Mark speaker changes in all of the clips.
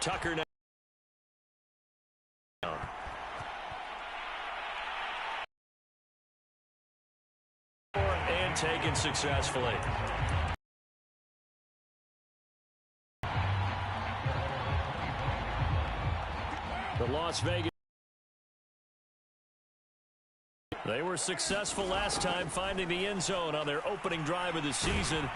Speaker 1: Tucker now. And taken successfully. The Las Vegas. They were successful last time finding the end zone on their opening drive of the season.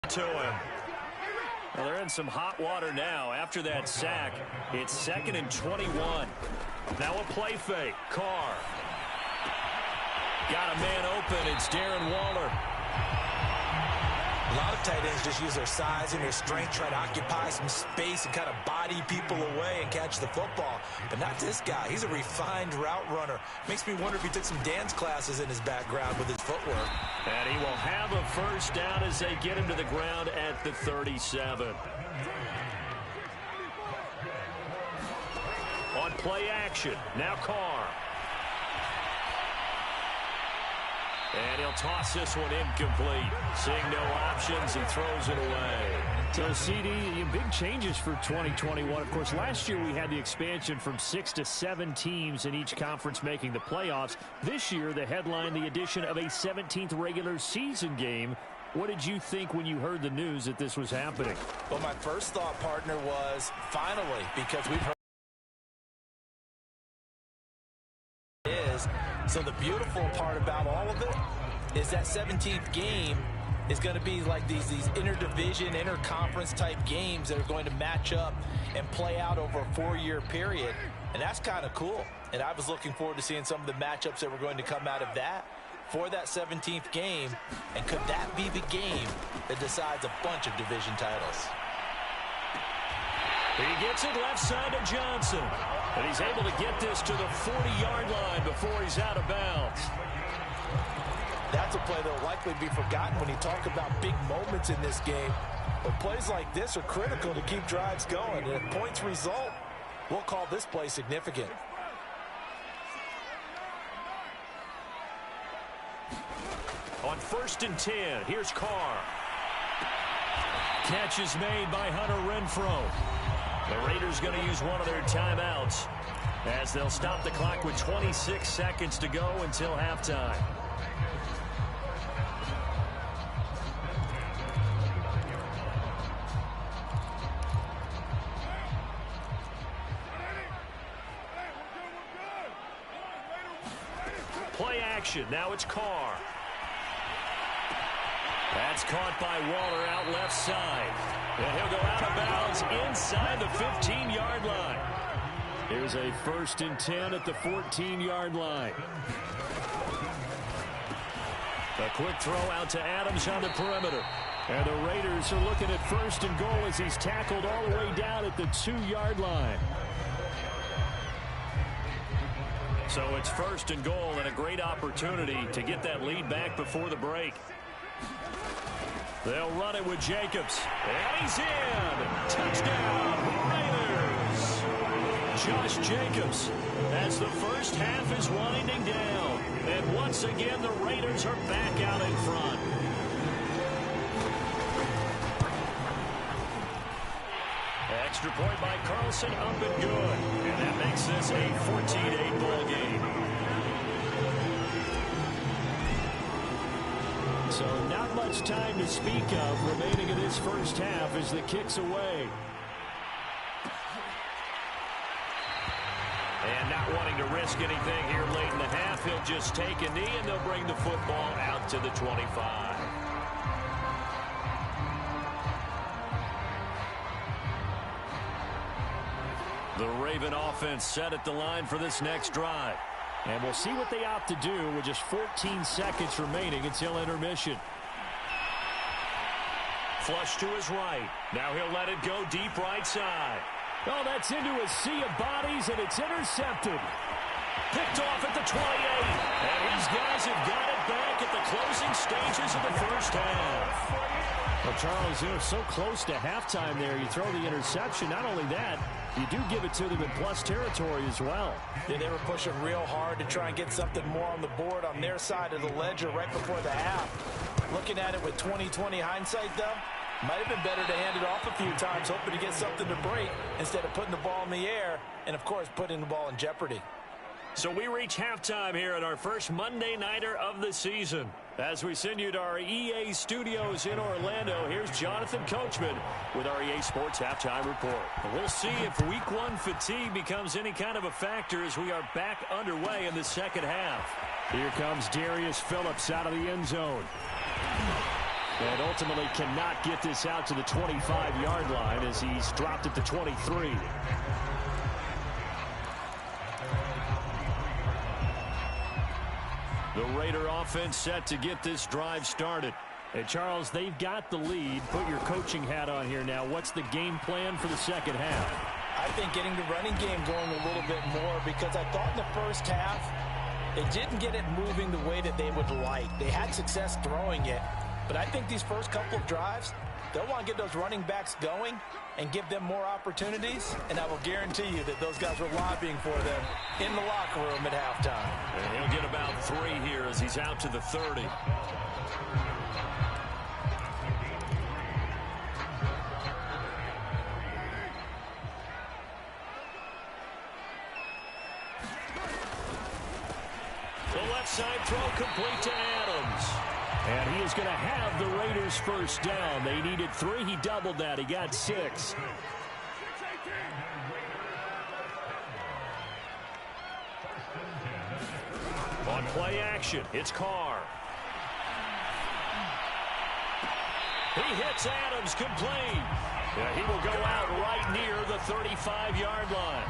Speaker 1: To him. Well, they're in some hot water now after that sack. It's 2nd and 21. Now a play fake. Carr. Got a man open. It's Darren Waller.
Speaker 2: A lot of tight ends just use their size and their strength, try to occupy some space and kind of body people away and catch the football. But not this guy. He's a refined route runner. Makes me wonder if he took some dance classes in his background with his footwork.
Speaker 1: And he will have a first down as they get him to the ground at the 37. On play action, now Carr. And he'll toss this one incomplete. Seeing no options, he throws it away.
Speaker 3: So, CD, big changes for 2021. Of course, last year we had the expansion from 6 to 7 teams in each conference making the playoffs. This year, the headline, the addition of a 17th regular season game. What did you think when you heard the news that this was happening?
Speaker 2: Well, my first thought, partner, was finally, because we've heard So the beautiful part about all of it is that 17th game is going to be like these interdivision, interconference type games that are going to match up and play out over a 4-year period. And that's kind of cool. And I was looking forward to seeing some of the matchups that were going to come out of that for that 17th game. And could that be the game that decides a bunch of division titles?
Speaker 1: He gets it left side to Johnson. But he's able to get this to the 40-yard line before he's out of bounds.
Speaker 2: That's a play that will likely be forgotten when you talk about big moments in this game. But plays like this are critical to keep drives going. And if points result, we'll call this play significant.
Speaker 1: On 1st and 10, here's Carr. Catch is made by Hunter Renfrow. The Raiders going to use one of their timeouts as they'll stop the clock with 26 seconds to go until halftime. Play action. Now it's Carr. That's caught by Waller out left side. And he'll go out of bounds inside the 15-yard line. Here's a 1st and 10 at the 14-yard line. A quick throw out to Adams on the perimeter. And the Raiders are looking at 1st and goal as he's tackled all the way down at the 2-yard line. So it's 1st and goal and a great opportunity to get that lead back before the break. They'll run it with Jacobs. And he's in. Touchdown, Raiders. Josh Jacobs as the first half is winding down. And once again, the Raiders are back out in front. Extra point by Carlson, up and good. And that makes this a 14-8 ball game. So not much time to speak of remaining in this first half as the kick's away. And not wanting to risk anything here late in the half, he'll just take a knee and they'll bring the football out to the 25. The Raven offense set at the line for this next drive. And we'll see what they opt to do with just 14 seconds remaining until intermission. Flush to his right. Now he'll let it go deep right side. Oh, that's into a sea of bodies, and it's intercepted. Picked off at the 28. And his guys have got it back at the closing stages of the first half. Well, Charles, you're so close to halftime there. You throw the interception. Not only that, you do give it to them in plus territory as well.
Speaker 2: Yeah, they were pushing real hard to try and get something more on the board on their side of the ledger right before the half. Looking at it with 20/20 hindsight, though, Might have been better to hand it off a few times, hoping to get something to break instead of putting the ball in the air and, of course, putting the ball in jeopardy.
Speaker 3: So we reach halftime here at our first Monday Nighter of the season. As we send you to our EA studios in Orlando, here's Jonathan Coachman with our EA Sports Halftime Report. We'll see if Week 1 fatigue becomes any kind of a factor as we are back underway in the second half. Here comes Darius Phillips out of the end zone. And ultimately cannot get this out to the 25-yard line as he's dropped at the 23. The Raider offense set to get this drive started. Hey, Charles, they've got the lead. Put your coaching hat on here now. What's the game plan for the second half?
Speaker 2: I think getting the running game going a little bit more, because I thought in the first half they didn't get it moving the way that they would like. They had success throwing it, but I think these first couple of drives, they'll want to get those running backs going and give them more opportunities, and I will guarantee you that those guys were lobbying for them in the locker room at halftime.
Speaker 3: And he'll get about 3 here as he's out to the 30. The left side throw complete to Adams. And he is going to have the Raiders first down. They needed 3. He doubled that. He got 6. On play action, it's Carr. He hits Adams complete. Yeah, he will go out right near the 35-yard line.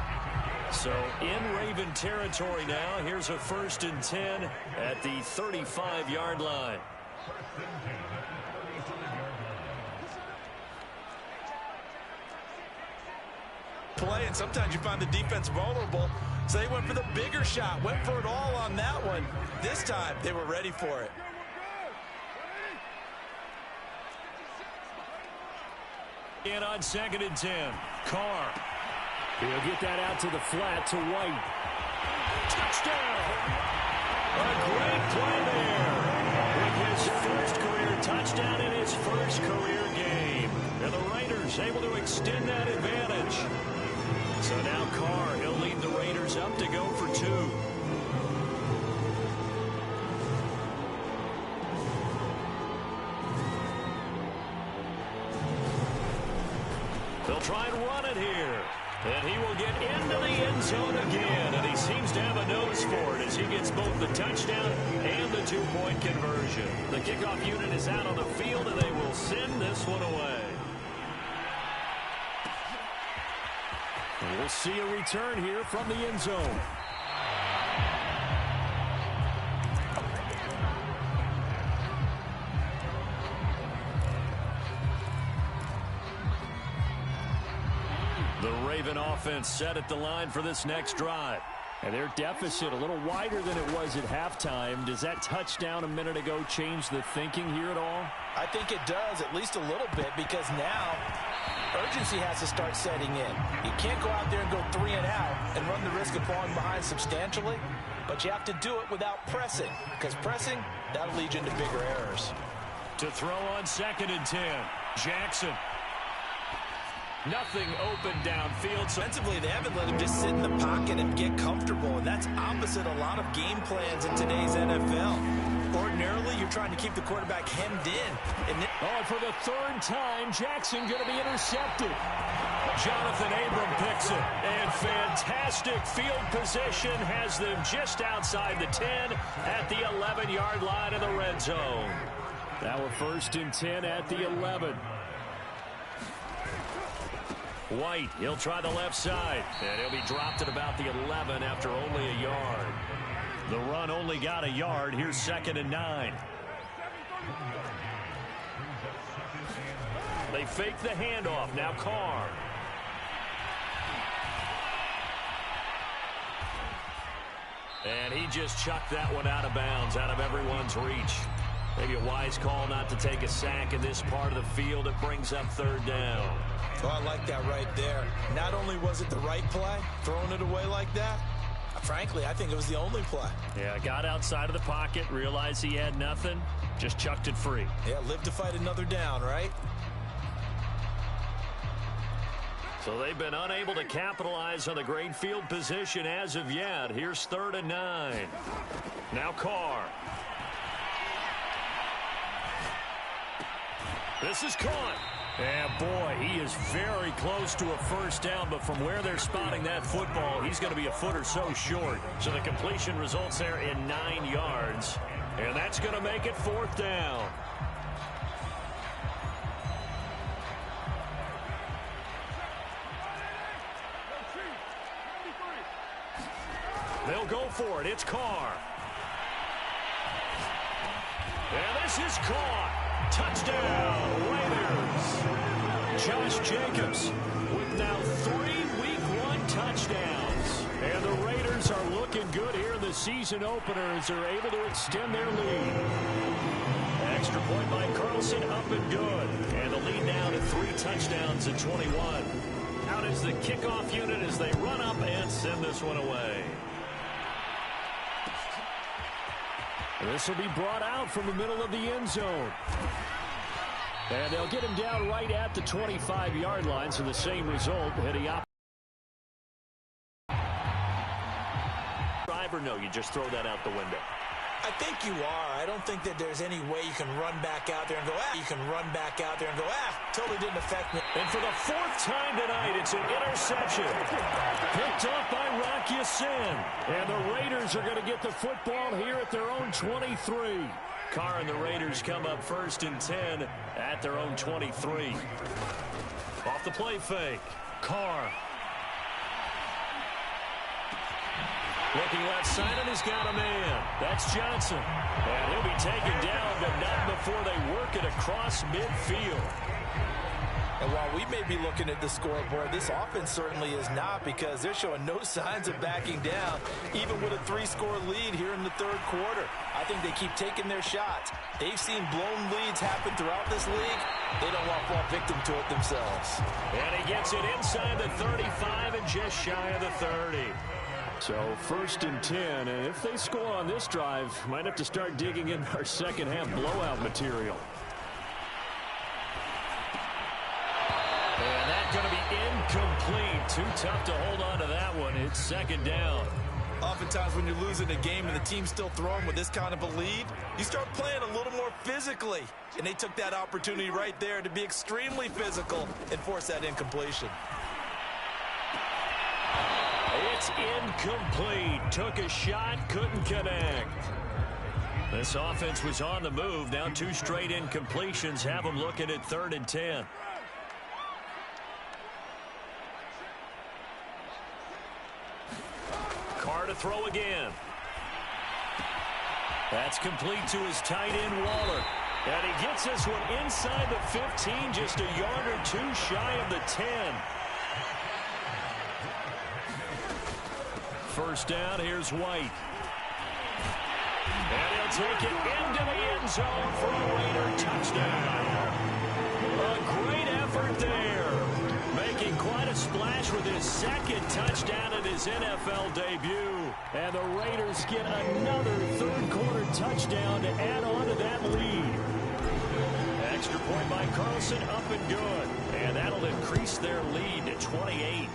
Speaker 3: So in Raven territory now. Here's a 1st and 10 at the 35-yard line.
Speaker 2: Play, and sometimes you find the defense vulnerable, so they went for the bigger shot, went for it all on that one. This time they were ready for it.
Speaker 3: And on 2nd and 10, Carr. He'll get that out to the flat to White. Touchdown! A great play there. With his first career touchdown in his first career game. And the Raiders able to extend that advantage. So now Carr, he'll lead the Raiders up to go for 2. They'll try and run it here. And he will get into the end zone again. And he seems to have a nose for it as he gets both the touchdown and the 2-point conversion. The kickoff unit is out on the field, and they will send this one away. And we'll see a return here from the end zone. The Raven offense set at the line for this next drive. And their deficit a little wider than it was at halftime. Does that touchdown a minute ago change the thinking here at all?
Speaker 2: I think it does, at least a little bit, because now urgency has to start setting in. You can't go out there and go 3 and out and run the risk of falling behind substantially, but you have to do it without pressing, because pressing, that'll lead you into bigger errors.
Speaker 3: To throw on 2nd and 10, Jackson. Nothing open downfield. So
Speaker 2: offensively, they haven't let him just sit in the pocket and get comfortable, and that's opposite a lot of game plans in today's NFL. Ordinarily, you're trying to keep the quarterback hemmed in. And
Speaker 3: for the 3rd time, Jackson going to be intercepted. Jonathan Abram picks it. And fantastic field position has them just outside the 10 at the 11-yard line of the red zone. Now a 1st and 10 at the 11. White, he'll try the left side, and he'll be dropped at about the 11 after only a yard. The run only got a yard. Here's 2nd and 9. They fake the handoff. Now Carr. And he just chucked that one out of bounds, out of everyone's reach. Maybe a wise call not to take a sack in this part of the field. It brings up 3rd down.
Speaker 2: Oh, I like that right there. Not only was it the right play, throwing it away like that, frankly, I think it was the only play.
Speaker 3: Yeah, got outside of the pocket, realized he had nothing, just chucked it free.
Speaker 2: Yeah, live to fight another down, right?
Speaker 1: So they've been unable to capitalize on the great field position as of yet. Here's 3rd and 9. Now Carr. This is caught. And boy, he is very close to a first down, but from where they're spotting that football, he's going to be a foot or so short. So the completion results there in 9 yards. And that's going to make it 4th down. They'll go for it. It's Carr. And this is caught. Touchdown, Raiders. Josh Jacobs with now 3 Week 1 touchdowns. And the Raiders are looking good here in the season opener as they're able to extend their lead. Extra point by Carlson, up and good. And the lead now to 3 touchdowns at 21. Out is the kickoff unit as they run up and send this one away. This will be brought out from the middle of the end zone. And they'll get him down right at the 25-yard line, so the same result. Heading up. Driver, no, you just throw that out the window.
Speaker 2: I think you are. I don't think that there's any way you can run back out there and go, You can run back out there and go, totally didn't affect me.
Speaker 1: And for the 4th time tonight, it's an interception. Picked up by Rock Ya-Sin. And the Raiders are going to get the football here at their own 23. Carr and the Raiders come up 1st and 10 at their own 23. Off the play fake. Carr. Looking left side, and he's got a man. That's Johnson. And he'll be taken down, but not before they work it across midfield.
Speaker 2: And while we may be looking at the scoreboard, this offense certainly is not, because they're showing no signs of backing down, even with a 3-score lead here in the 3rd quarter. I think they keep taking their shots. They've seen blown leads happen throughout this league. They don't want to fall victim to it themselves.
Speaker 1: And he gets it inside the 35 and just shy of the 30. So 1st and 10, and if they score on this drive, might have to start digging in our second half blowout material. And that's going to be incomplete. Too tough to hold on to that one. It's 2nd down.
Speaker 2: Oftentimes when you're losing a game and the team's still throwing with this kind of a lead, you start playing a little more physically. And they took that opportunity right there to be extremely physical and force that incompletion.
Speaker 1: It's incomplete. Took a shot, couldn't connect. This offense was on the move. Now 2 straight incompletions have them looking at 3rd and 10. Carr to throw again. That's complete to his tight end, Waller. And he gets this one inside the 15, just a yard or 2 shy of the 10. 1st down, here's White. And he'll take it into the end zone for a Raider touchdown. A great effort there. Making quite a splash with his 2nd touchdown in his NFL debut. And the Raiders get another 3rd quarter touchdown to add on to that lead. Extra point by Carlson, up and good. And that'll increase their lead to 28.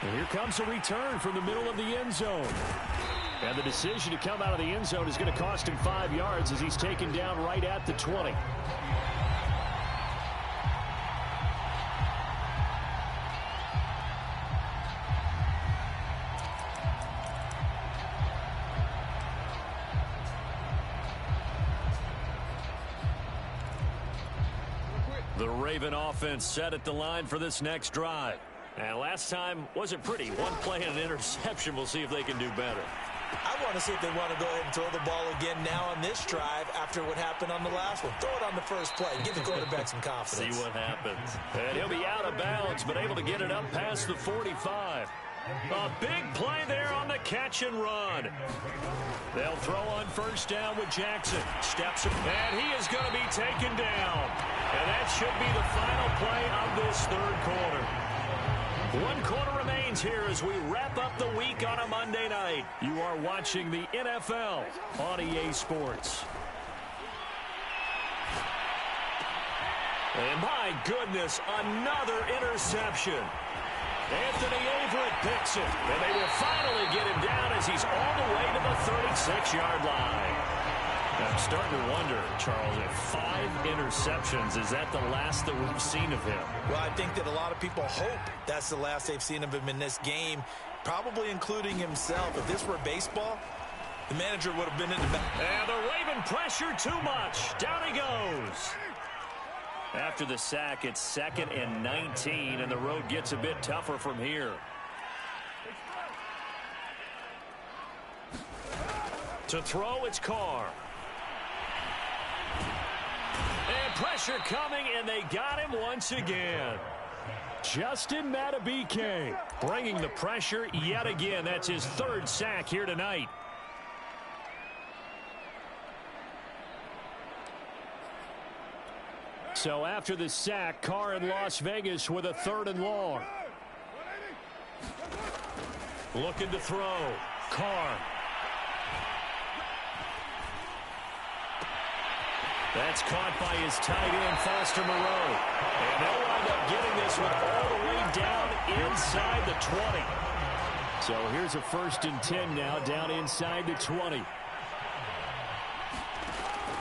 Speaker 1: And here comes a return from the middle of the end zone. And the decision to come out of the end zone is going to cost him 5 yards as he's taken down right at the 20. The Raven offense set at the line for this next drive. And last time wasn't pretty. One play and an interception. We'll see if they can do better.
Speaker 2: I want to see if they want to go ahead and throw the ball again now on this drive after what happened on the last one. Throw it on the first play. Give the quarterback some confidence.
Speaker 1: See what happens. And he'll be out of bounds, but able to get it up past the 45. A big play there on the catch and run. They'll throw on 1st down with Jackson. Steps, and he is going to be taken down. And that should be the final play of this 3rd quarter. 1 quarter remains here as we wrap up the week on a Monday night. You are watching the NFL on EA Sports. And my goodness, another interception. Anthony Averett picks it, and they will finally get him down as he's all the way to the 36-yard line. I'm starting to wonder, Charles, if 5 interceptions, is that the last that we've seen of him?
Speaker 2: Well, I think that a lot of people hope that's the last they've seen of him in this game, probably including himself. If this were baseball, the manager would have been in the back.
Speaker 1: And the Raven pressure too much. Down he goes. After the sack, it's 2nd and 19, and the road gets a bit tougher from here. To throw, it's Carr. And pressure coming, and they got him once again. Justin Madubuike bringing the pressure yet again. That's his 3rd sack here tonight. So after the sack, Carr in Las Vegas with a 3rd and long. Looking to throw. Carr. That's caught by his tight end, Foster Moreau. And they'll wind up getting this one all the way down inside the 20. So here's a 1st and 10 now, down inside the 20.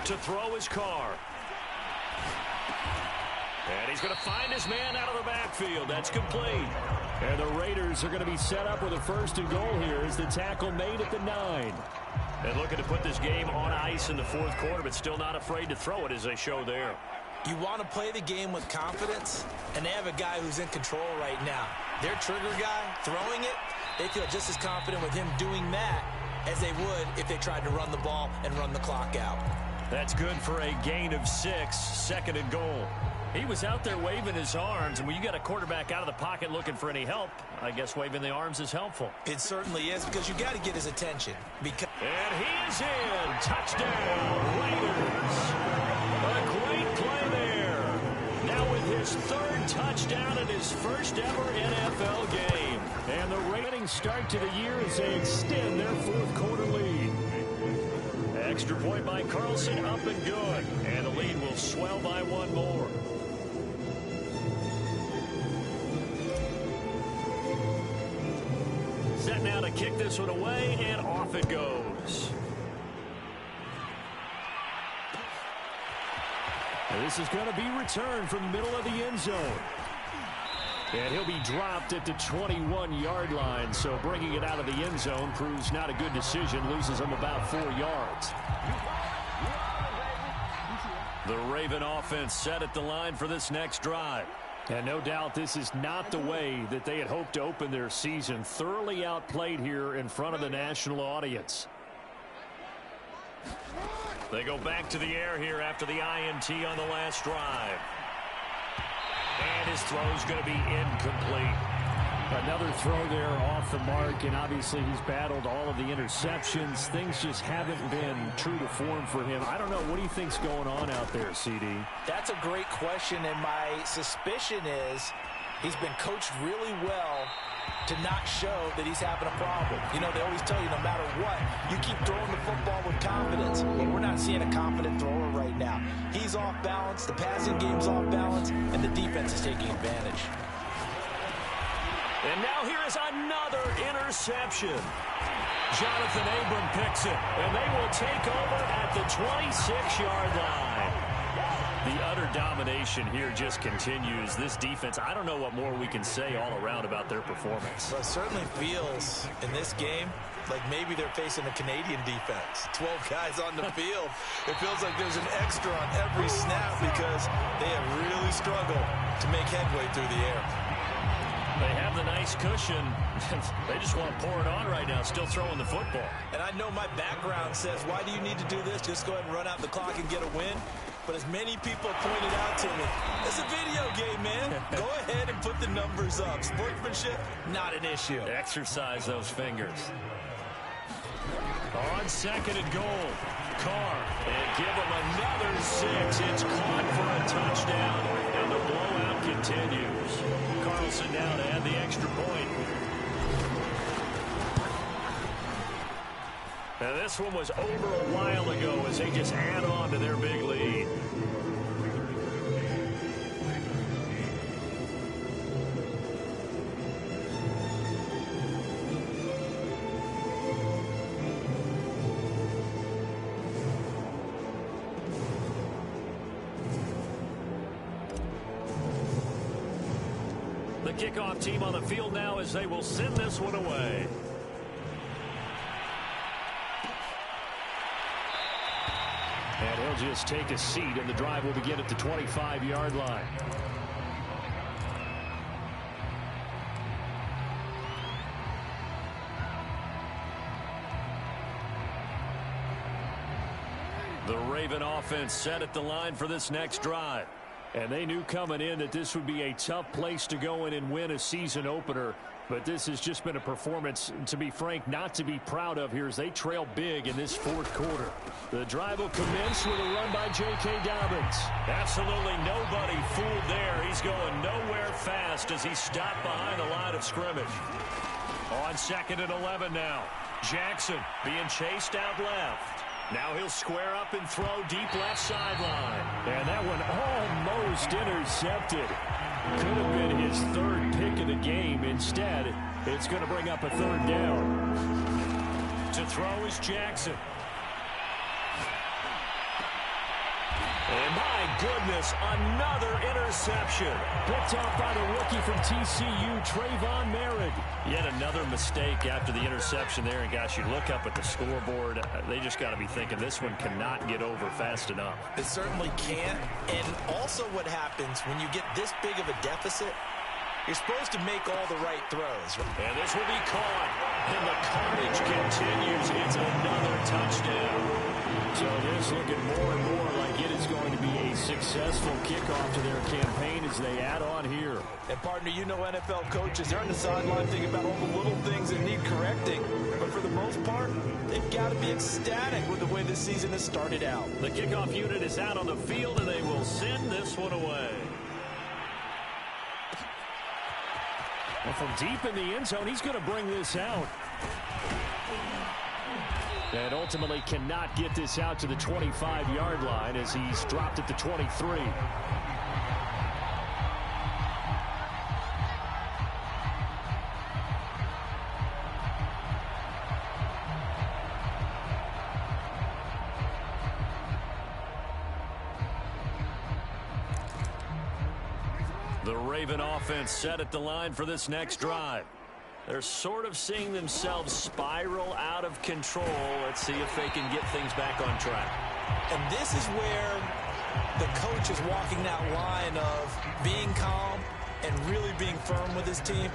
Speaker 1: To throw is Carr. And he's going to find his man out of the backfield. That's complete. And the Raiders are going to be set up with a 1st and goal here as the tackle made at the 9. And looking to put this game on ice in the 4th quarter, but still not afraid to throw it as they show there.
Speaker 2: You want to play the game with confidence, and they have a guy who's in control right now. Their trigger guy throwing it, they feel just as confident with him doing that as they would if they tried to run the ball and run the clock out.
Speaker 1: That's good for a gain of 6, 2nd and goal. He was out there waving his arms, and when you got a quarterback out of the pocket looking for any help, I guess waving the arms is helpful.
Speaker 2: It certainly is, because you got to get his attention.
Speaker 1: And he is in. Touchdown, Raiders. A great play there. Now with his 3rd touchdown in his 1st ever NFL game. And the Raiders start to the year as they extend their 4th quarter lead. Extra point by Carlson, up and good. And the lead will swell by 1 more. Set now to kick this one away, and off it goes. And this is going to be returned from the middle of the end zone. And he'll be dropped at the 21-yard line, so bringing it out of the end zone proves not a good decision, loses him about 4 yards. The Raven offense set at the line for this next drive. And no doubt this is not the way that they had hoped to open their season. Thoroughly outplayed here in front of the national audience. They go back to the air here after the INT on the last drive. And his throw is going to be incomplete.
Speaker 3: Another throw there off the mark, and obviously he's battled all of the interceptions. Things just haven't been true to form for him. I don't know. What do you think's going on out there, CD?
Speaker 2: That's a great question, and my suspicion is he's been coached really well to not show that he's having a problem. You know, they always tell you no matter what, you keep throwing the football with confidence. But we're not seeing a confident thrower right now. He's off balance, the passing game's off balance, and the defense is taking advantage.
Speaker 1: And now here is another interception. Jonathan Abram picks it, and they will take over at the 26-yard line. The utter domination here just continues. This defense, I don't know what more we can say all around about their performance.
Speaker 2: Well, it certainly feels in this game like maybe they're facing a Canadian defense. 12 guys on the field. It feels like there's an extra on every snap because they have really struggled to make headway through the air.
Speaker 1: They have the nice cushion. They just want to pour it on right now, still throwing the football.
Speaker 2: And I know my background says, why do you need to do this? Just go ahead and run out the clock and get a win. But as many people pointed out to me, it's a video game, man. Go ahead and put the numbers up. Sportsmanship, not an issue.
Speaker 1: Exercise those fingers. On 2nd and goal, Carr, and give him another 6. It's caught for a touchdown, and the blowout continues. Carlson now to add the extra point. Now this one was over a while ago as they just add on to their big lead. kickoff team on the field now as they will send this one away. And he'll just take a seat, and the drive will begin at the 25-yard line. The Raven offense set at the line for this next drive. And they knew coming in that this would be a tough place to go in and win a season opener. But this has just been a performance, to be frank, not to be proud of here as they trail big in this fourth quarter. The drive will commence with a run by J.K. Dobbins. Absolutely nobody fooled there. He's going nowhere fast as he stopped behind the line of scrimmage. On 2nd and 11 now. Jackson being chased out left. Now he'll square up and throw deep left sideline. And that one almost intercepted. Could have been his third pick of the game. Instead, it's going to bring up a third down. To throw is Jackson. And my goodness, another interception. Picked off by the rookie from TCU, Trayvon Merritt. Yet another mistake after the interception there. And gosh, you look up at the scoreboard, they just got to be thinking this one cannot get over fast enough.
Speaker 2: It certainly can't. And also what happens when you get this big of a deficit, you're supposed to make all the right throws.
Speaker 1: And this will be caught. And the carnage continues. It's another touchdown. So this looking more and more like it is going to be a successful kickoff to their campaign as they add on here.
Speaker 2: And partner, you know NFL coaches, they're on the sideline thinking about all the little things that need correcting. But for the most part, they've got to be ecstatic with the way this season has started out.
Speaker 1: The kickoff unit is out on the field, and they will send this one away. Well, from deep in the end zone, he's going to bring this out. And ultimately cannot get this out to the 25-yard line as he's dropped at the 23. The Raven offense set at the line for this next drive. They're sort of seeing themselves spiral out of control. Let's see if they can get things back on track.
Speaker 2: And this is where the coach is walking that line of being calm and really being firm with his team.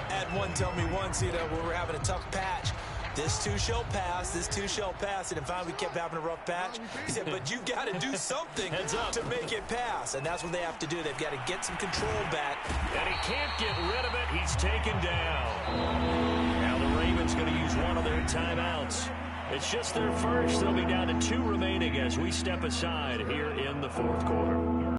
Speaker 2: I had one tell me once, when we were having a tough patch, this too shall pass, this too shall pass. And finally we kept having a rough patch. He said, but you got to do something to make it pass. And that's what they have to do. They've got to get some control back.
Speaker 1: And he can't get rid of it. He's taken down. Now the Ravens going to use one of their timeouts. It's just their first. They'll be down to 2 remaining as we step aside here in the fourth quarter.